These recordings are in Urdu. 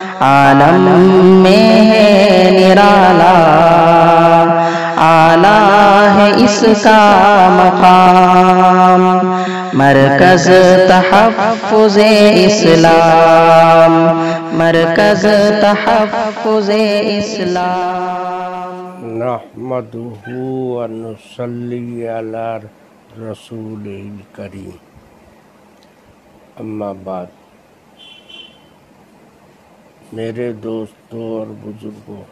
عالم میں ہے نرالا، اعلیٰ ہے اس کا مقام، مرکز تحفظ اسلام، مرکز تحفظ اسلام۔ نحمدہ ونصلی علی رسول کریم، اما بعد۔ میرے دوستوں اور بزرگوں،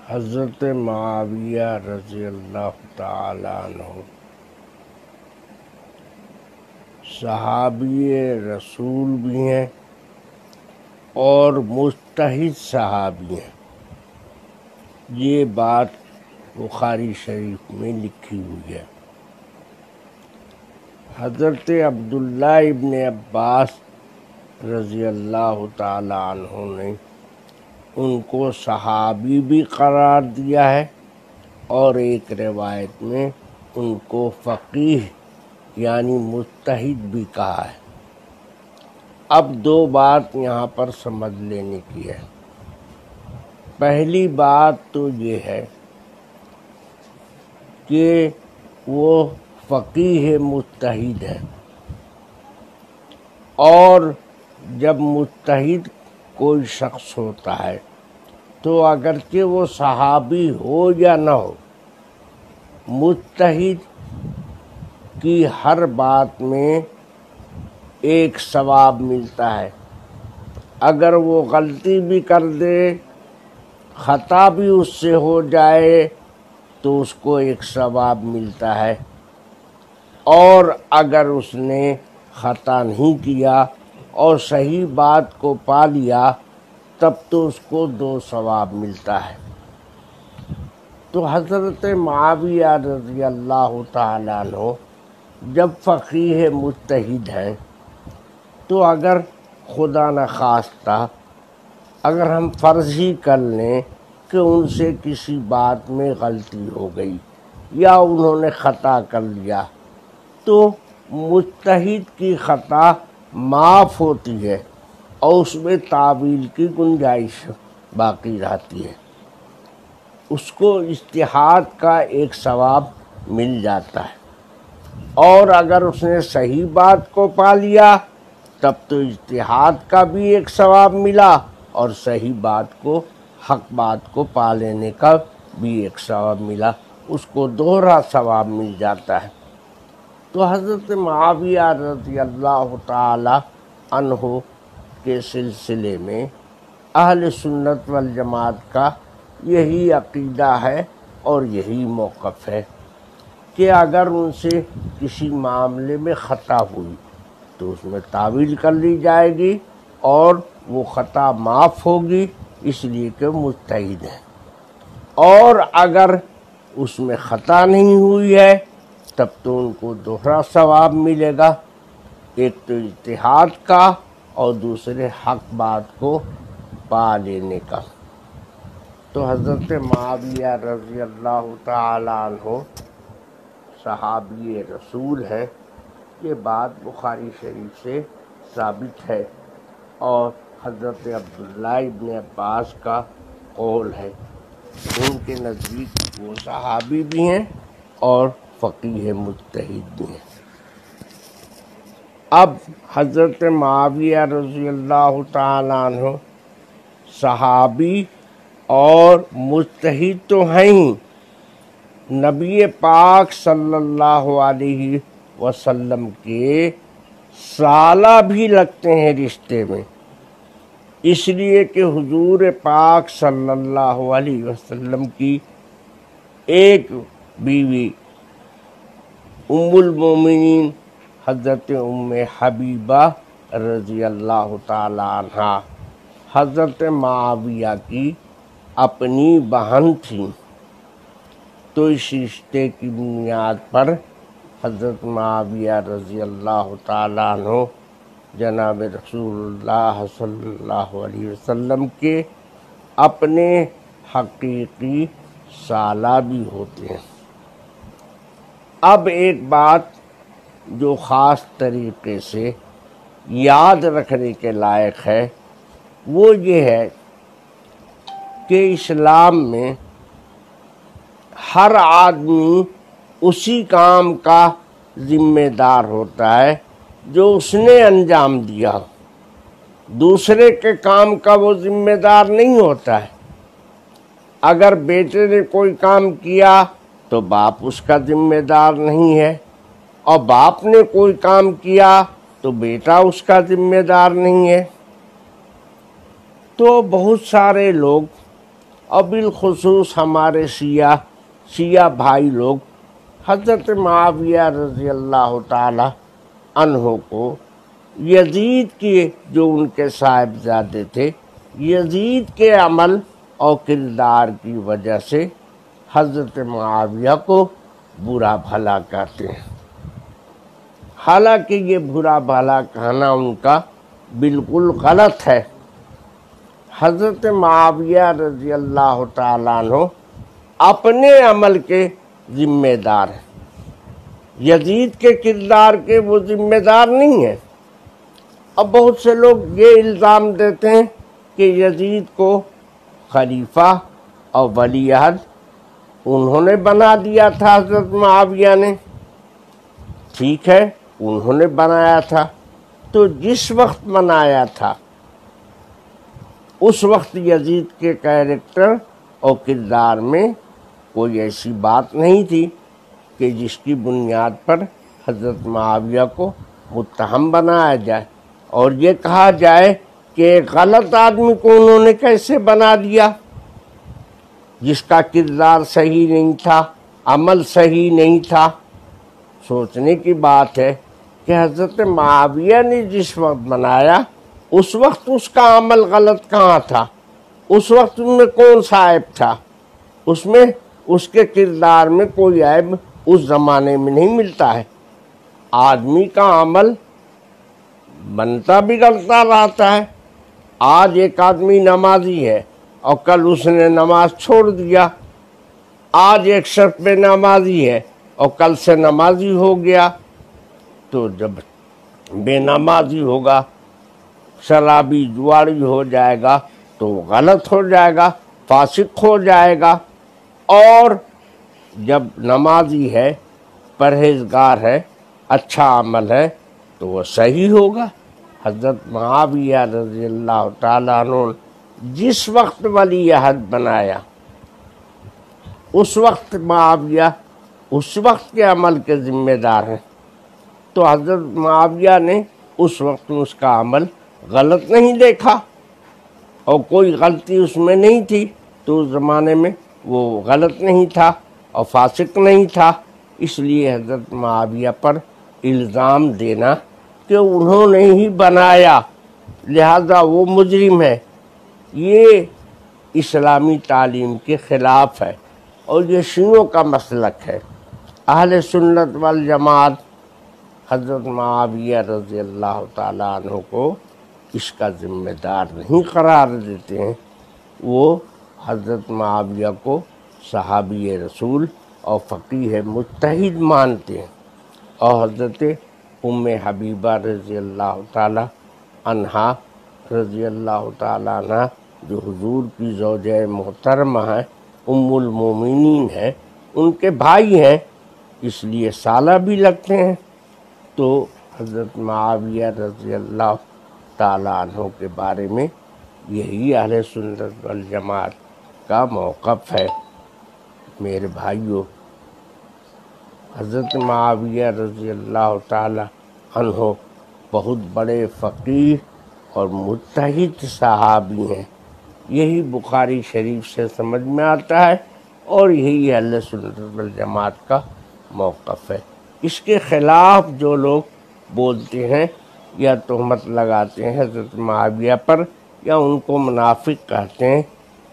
حضرت معاویہ رضی اللہ تعالیٰ عنہ صحابی رسول بھی ہیں اور مجتہد صحابی ہیں۔ یہ بات بخاری شریف میں لکھی ہوئی ہے۔ حضرت عبداللہ ابن عباس رضی اللہ تعالیٰ عنہ نے ان کو صحابی بھی قرار دیا ہے، اور ایک روایت میں ان کو فقیہ یعنی مجتہد بھی کہا ہے۔ اب دو بات یہاں پر سمجھ لینے کی ہے۔ پہلی بات تو یہ ہے کہ وہ فقیہ مجتہد ہے، اور جب مجتہد کوئی شخص ہوتا ہے تو اگرچہ وہ صحابی ہو یا نہ ہو، مجتہد کی ہر بات میں ایک ثواب ملتا ہے۔ اگر وہ غلطی بھی کر دے، خطا بھی اس سے ہو جائے، تو اس کو ایک ثواب ملتا ہے، اور اگر اس نے خطا نہیں کیا اور صحیح بات کو پا لیا، تب تو اس کو 2 ثواب ملتا ہے۔ تو حضرت معاویہ رضی اللہ تعالیٰ عنہ جب فقیہ مجتہد ہیں، تو اگر خدا نخواستہ اگر ہم فرض ہی کر لیں کہ ان سے کسی بات میں غلطی ہو گئی یا انہوں نے خطا کر لیا، تو مجتہد کی خطا معاف ہوتی ہے اور اس میں تعویل کی گنجائش باقی رہتی ہے۔ اس کو اجتہاد کا ایک ثواب مل جاتا ہے، اور اگر اس نے صحیح بات کو پا لیا تب تو اجتہاد کا بھی ایک ثواب ملا، اور صحیح بات کو، حق بات کو پا لینے کا بھی ایک ثواب ملا، اس کو دوہرا ثواب مل جاتا ہے۔ تو حضرت معاویہ رضی اللہ تعالی عنہ کے سلسلے میں اہل سنت والجماعت کا یہی عقیدہ ہے اور یہی موقف ہے کہ اگر ان سے کسی معاملے میں خطا ہوئی تو اس میں تعویل کر لی جائے گی، اور وہ خطا معاف ہوگی، اس لیے کہ مجتہد ہیں۔ اور اگر اس میں خطا نہیں ہوئی ہے تب تو ان کو دوہرا ثواب ملے گا، ایک تو اجتہاد کا اور دوسرے حق بات کو پا لینے کا۔ تو حضرت معاویہ رضی اللہ تعالیٰ عنہ صحابی رسول ہے، یہ بات بخاری شریف سے ثابت ہے، اور حضرت عبداللہ ابن عباس کا قول ہے۔ ان کے نزدیک وہ صحابی بھی ہیں اور فقیہ مجتہد بھی ہیں۔ اب حضرت معاویہ رضی اللہ تعالیٰ عنہ صحابی اور مجتہد تو ہیں ہی، نبی پاک صلی اللہ علیہ وسلم کے سالہ بھی لگتے ہیں رشتے میں، اس لیے کہ حضور پاک صلی اللہ علیہ وسلم کی ایک بیوی ام المومنین حضرت ام حبیبہ رضی اللہ تعالی عنہا حضرت معاویہ کی اپنی بہن تھیں، تو اس رشتے کی بنیاد پر حضرت معاویہ رضی اللہ تعالیٰ عنہ جناب رسول اللہ صلی اللہ علیہ وسلم کے اپنے حقیقی سالہ بھی ہوتے ہیں۔ اب ایک بات جو خاص طریقے سے یاد رکھنے کے لائق ہے وہ یہ ہے کہ اسلام میں ہر آدمی اسی کام کا ذمہ دار ہوتا ہے جو اس نے انجام دیا ہو، دوسرے کے کام کا وہ ذمہ دار نہیں ہوتا ہے۔ اگر بیٹے نے کوئی کام کیا تو باپ اس کا ذمہ دار نہیں ہے، اور باپ نے کوئی کام کیا تو بیٹا اس کا ذمہ دار نہیں ہے۔ تو بہت سارے لوگ، اور بالخصوص ہمارے شیعہ بھائی لوگ، حضرت معاویہ رضی اللہ تعالی عنہ کو یزید کے، جو ان کے صاحبزادے تھے، یزید کے عمل اور کردار کی وجہ سے حضرت معاویہ کو برا بھلا کہتے ہیں، حالانکہ یہ برا بھلا کہنا ان کا بالکل غلط ہے۔ حضرت معاویہ رضی اللہ تعالیٰ عنہ اپنے عمل کے ذمہ دار ہیں، یزید کے کردار کے وہ ذمہ دار نہیں ہیں۔ اب بہت سے لوگ یہ الزام دیتے ہیں کہ یزید کو خلیفہ اور ولی عہد انہوں نے بنا دیا تھا، حضرت معاویہ نے۔ ٹھیک ہے، انہوں نے بنایا تھا، تو جس وقت بنایا تھا اس وقت یزید کے کیریکٹر اور کردار میں کوئی ایسی بات نہیں تھی کہ جس کی بنیاد پر حضرت معاویہ کو متہم بنایا جائے اور یہ کہا جائے کہ ایک غلط آدمی کو انہوں نے کیسے بنا دیا، جس کا کردار صحیح نہیں تھا، عمل صحیح نہیں تھا۔ سوچنے کی بات ہے کہ حضرت معاویہ نے جس وقت بنایا اس وقت اس کا عمل غلط کہاں تھا، اس وقت ان میں کون سا عیب تھا، اس میں اس کے کردار میں کوئی عیب اس زمانے میں نہیں ملتا ہے۔ آدمی کا عمل بنتا بگڑتا رہتا ہے۔ آج ایک آدمی نمازی ہے اور کل اس نے نماز چھوڑ دیا، آج ایک شرط پہ نمازی ہے اور کل سے نمازی ہو گیا، تو جب بے نمازی ہوگا، شرابی جواڑی ہو جائے گا تو غلط ہو جائے گا، فاسق ہو جائے گا، اور جب نمازی ہے، پرہیزگار ہے، اچھا عمل ہے تو وہ صحیح ہوگا۔ حضرت معاویہ رضی اللہ تعالیٰ عنہ جس وقت ولی عہد بنایا اس وقت معاویہ اس وقت کے عمل کے ذمہ دار ہیں، تو حضرت معاویہ نے اس وقت اس کا عمل غلط نہیں دیکھا اور کوئی غلطی اس میں نہیں تھی، تو اس زمانے میں وہ غلط نہیں تھا اور فاسق نہیں تھا۔ اس لیے حضرت معاویہ پر الزام دینا کہ انہوں نے ہی بنایا لہذا وہ مجرم ہے، یہ اسلامی تعلیم کے خلاف ہے اور یہ شیعوں کا مسلک ہے۔ اہل سنت والجماعت حضرت معاویہ رضی اللہ تعالیٰ عنہ کو اس کا ذمہ دار نہیں قرار دیتے ہیں، وہ حضرت معاویہ کو صحابی رسول اور فقیہ مجتہد مانتے ہیں، اور حضرت ام حبیبہ رضی اللہ تعالی عنہا رضی اللہ تعالی عنہ جو حضور کی زوجہ محترمہ ہیں، ام المومنین ہیں، ان کے بھائی ہیں، اس لیے سالہ بھی لگتے ہیں۔ تو حضرت معاویہ رضی اللہ تعالی عنہ کے بارے میں یہی اہل سنت والجماعت کا موقف ہے۔ میرے بھائیوں، حضرت معاویہ رضی اللہ تعالی عنہ بہت بڑے فقیہ اور مجتہد صحابی ہیں، یہی بخاری شریف سے سمجھ میں آتا ہے اور یہی اہل سنت والجماعت کا موقف ہے۔ اس کے خلاف جو لوگ بولتے ہیں یا تہمت لگاتے ہیں حضرت معاویہ پر یا ان کو منافق کہتے ہیں،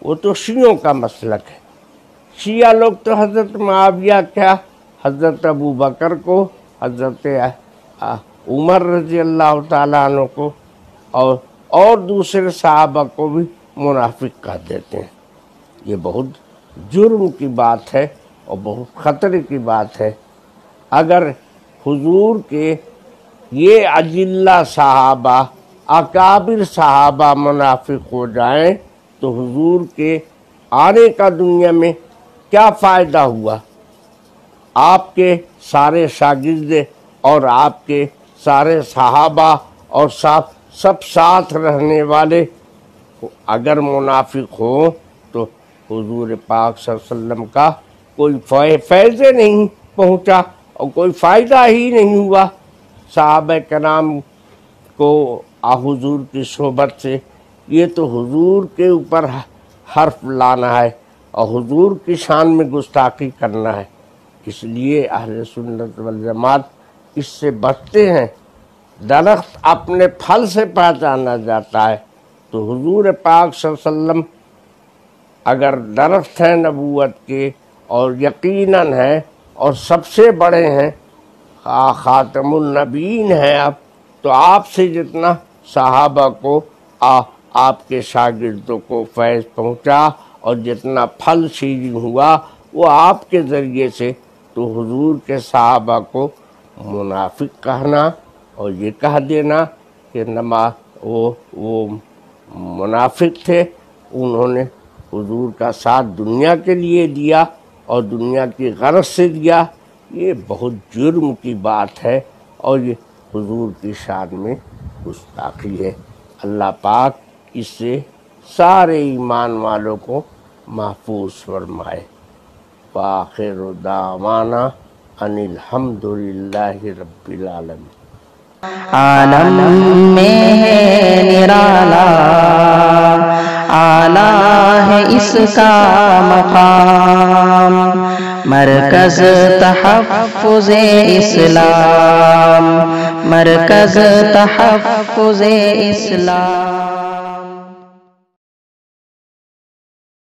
وہ تو شیعوں کا مسلک ہے۔ شیعہ لوگ تو حضرت معاویہ کیا، حضرت ابو بکر کو، حضرت عمر رضی اللہ تعالیٰ عنہ کو اور دوسرے صحابہ کو بھی منافق کہہ دیتے ہیں۔ یہ بہت جرم کی بات ہے اور بہت خطرے کی بات ہے۔ اگر حضور کے یہ اجلہ صحابہ اکابر صحابہ منافق ہو جائیں تو حضور کے آنے کا دنیا میں کیا فائدہ ہوا؟ آپ کے سارے شاگرد اور آپ کے سارے صحابہ اور سب ساتھ رہنے والے اگر منافق ہو تو حضور پاک صلی اللہ علیہ وسلم کا کوئی فیض نہیں پہنچا اور کوئی فائدہ ہی نہیں ہوا۔ صحابہ کرام کو حضور کی صحبت سے یہ تو حضور کے اوپر حرف لانا ہے اور حضور کی شان میں گستاخی کرنا ہے، اس لیے اہل سنت والجماعت اس سے بچتے ہیں۔ درخت اپنے پھل سے پہچانا جاتا ہے، تو حضور پاک صلی اللہ علیہ وسلم اگر درخت ہیں نبوت کے اور یقیناً ہیں اور سب سے بڑے ہیں، خاتم النبیین ہیں آپ، تو آپ سے جتنا صحابہ کو آپ کے شاگردوں کو فیض پہنچا اور جتنا پھل شیریں ہوا وہ آپ کے ذریعے سے، تو حضور کے صحابہ کو منافق کہنا اور یہ کہہ دینا کہ وہ منافق تھے، انہوں نے حضور کا ساتھ دنیا کے لیے دیا اور دنیا کی غرض سے دیا، یہ بہت جرم کی بات ہے اور یہ حضور کی شان میں گستاخی ہے۔ اللہ پاک اس سے سارے ایمان والوں کو محفوظ فرمائے۔ وآخر دعوانا ان الحمد للہ رب العالمین۔ عالم میں ہے نرالا، اعلیٰ ہے اس کا مقام، مرکز تحفظ اسلام، مرکز تحفظ اسلام۔